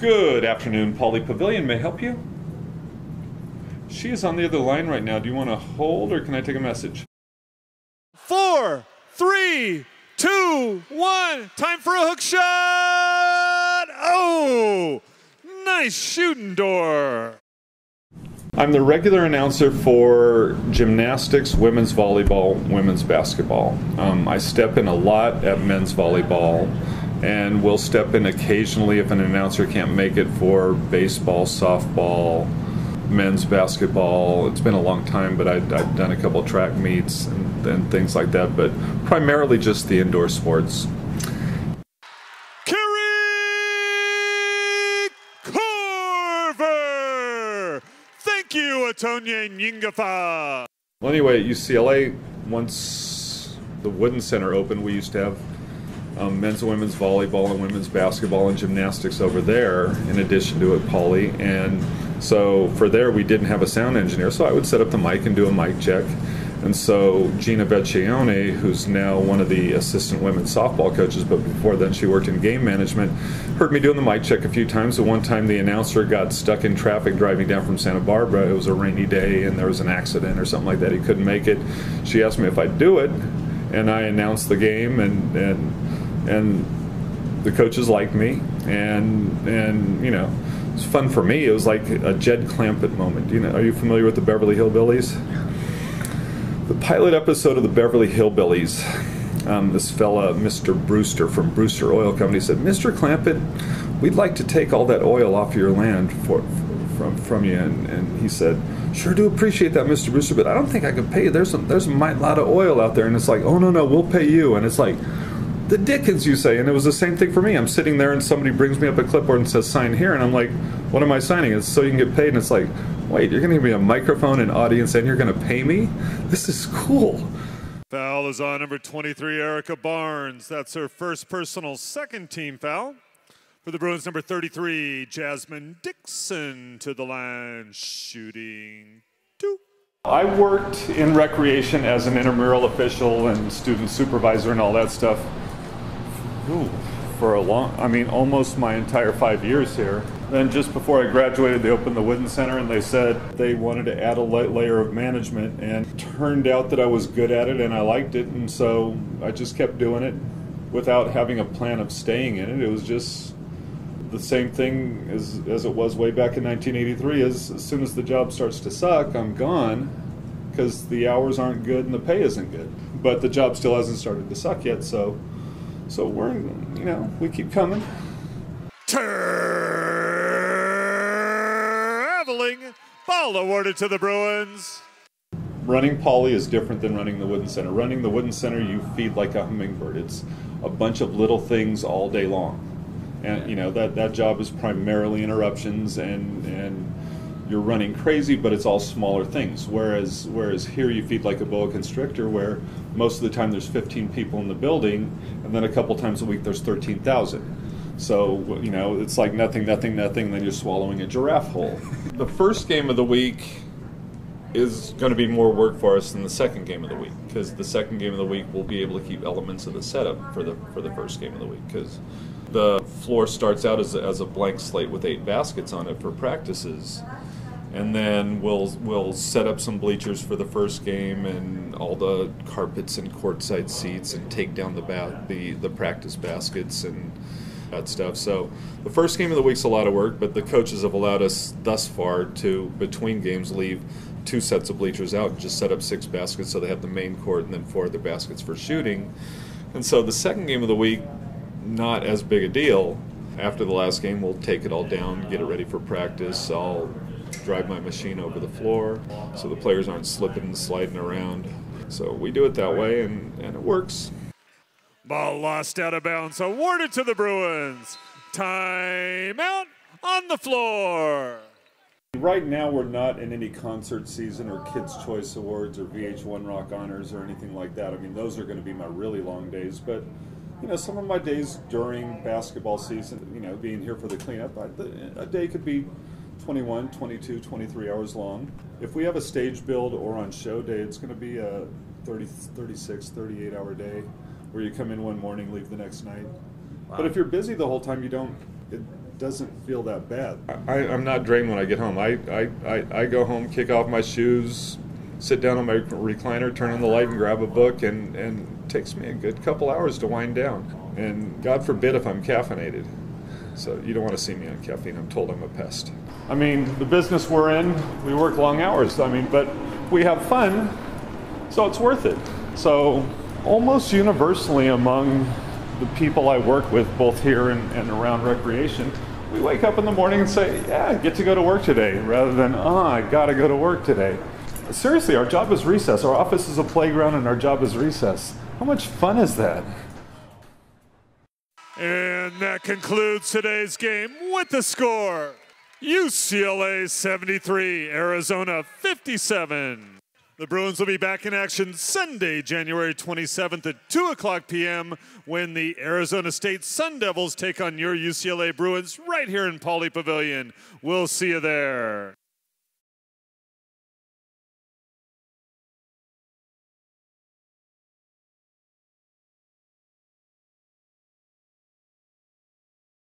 Good afternoon, Pauley Pavilion. May I help you? She is on the other line right now. Do you want to hold or can I take a message? 4, 3, 2, 1. Time for a hook shot. Oh, nice shooting door. I'm the regular announcer for gymnastics, women's volleyball, women's basketball. I step in a lot at men's volleyball, and will step in occasionally if an announcer can't make it for baseball, softball, men's basketball. It's been a long time, but I've done a couple track meets and things like that, but primarily just the indoor sports. Thank you, Atonye Nyingafa. Well, anyway, at UCLA, once the Wooden Center opened, we used to have men's and women's volleyball and women's basketball and gymnastics over there, in addition to at Pauley. And so for there, we didn't have a sound engineer, so I would set up the mic and do a mic check. And so Gina Vecchione, who's now one of the assistant women's softball coaches, but before then she worked in game management, heard me doing the mic check a few times. And one time the announcer got stuck in traffic driving down from Santa Barbara. It was a rainy day and there was an accident or something like that. He couldn't make it. She asked me if I'd do it, and I announced the game, and the coaches liked me, and you know, it was fun for me. It was like a Jed Clampett moment. You know, are you familiar with the Beverly Hillbillies? The pilot episode of the Beverly Hillbillies, this fella, Mr. Brewster from Brewster Oil Company, said, "Mr. Clampett, we'd like to take all that oil off your land from you." And he said, "Sure do appreciate that, Mr. Brewster, but I don't think I could pay you. There's a lot of oil out there." And it's like, "Oh, no, we'll pay you." And it's like, "The dickens, you say." And it was the same thing for me. I'm sitting there and somebody brings me up a clipboard and says, "Sign here." And I'm like, "What am I signing?" It's so you can get paid. And it's like, wait, you're going to give me a microphone and audience and you're going to pay me? This is cool. Foul is on number 23, Erica Barnes. That's her first personal, second team foul. For the Bruins, number 33, Jasmine Dixon to the line, shooting 2. I worked in recreation as an intramural official and student supervisor and all that stuff for almost my entire 5 years here. Then just before I graduated, they opened the Wooden Center, and they said they wanted to add a layer of management, and it turned out that I was good at it and I liked it, and so I just kept doing it without having a plan of staying in it. It was just the same thing as it was way back in 1983. As soon as the job starts to suck, I'm gone, because the hours aren't good and the pay isn't good. But the job still hasn't started to suck yet, so we're, you know, we keep coming. Traveling ball awarded to the Bruins. Running Pauley is different than running the Wooden Center. Running the Wooden Center, you feed like a hummingbird. It's a bunch of little things all day long. And you know, that job is primarily interruptions, and you're running crazy, but it's all smaller things. Whereas here you feed like a boa constrictor, where most of the time there's 15 people in the building, and then a couple times a week there's 13,000. So, you know, it's like nothing, then you're swallowing a giraffe whole. The first game of the week is going to be more work for us than the second game of the week, because the second game of the week we'll be able to keep elements of the setup for the first game of the week, because the floor starts out as a blank slate with 8 baskets on it for practices, and then we'll set up some bleachers for the first game and all the carpets and courtside seats, and take down the practice baskets and that stuff. So the first game of the week's a lot of work, but the coaches have allowed us thus far to, between games, leave 2 sets of bleachers out and just set up 6 baskets, so they have the main court and then 4 other baskets for shooting. And so the second game of the week, not as big a deal. After the last game, we'll take it all down, get it ready for practice. I'll drive my machine over the floor so the players aren't slipping and sliding around. So we do it that way, and it works. Ball lost out of bounds, awarded to the Bruins. Timeout on the floor. Right now we're not in any concert season or Kids' Choice Awards or VH1 Rock Honors or anything like that. I mean, those are going to be my really long days, but you know, some of my days during basketball season, you know, being here for the cleanup, a day could be 21, 22, 23 hours long. If we have a stage build or on show day, it's going to be a 36, 38 hour day where you come in one morning, leave the next night. Wow. But if you're busy the whole time, it doesn't feel that bad. I'm not drained when I get home. I go home, kick off my shoes, sit down on my recliner, turn on the light and grab a book, and it takes me a good couple hours to wind down. And God forbid if I'm caffeinated. So you don't want to see me on caffeine. I'm told I'm a pest. I mean, the business we're in, we work long hours. I mean, but we have fun, so it's worth it. So almost universally among the people I work with, both here and around recreation, we wake up in the morning and say, yeah, I get to go to work today, rather than, I gotta go to work today. Seriously, our job is recess. Our office is a playground and our job is recess. How much fun is that? And that concludes today's game with the score: UCLA 73, Arizona 57. The Bruins will be back in action Sunday, January 27th at 2 o'clock p.m. when the Arizona State Sun Devils take on your UCLA Bruins right here in Pauley Pavilion. We'll see you there.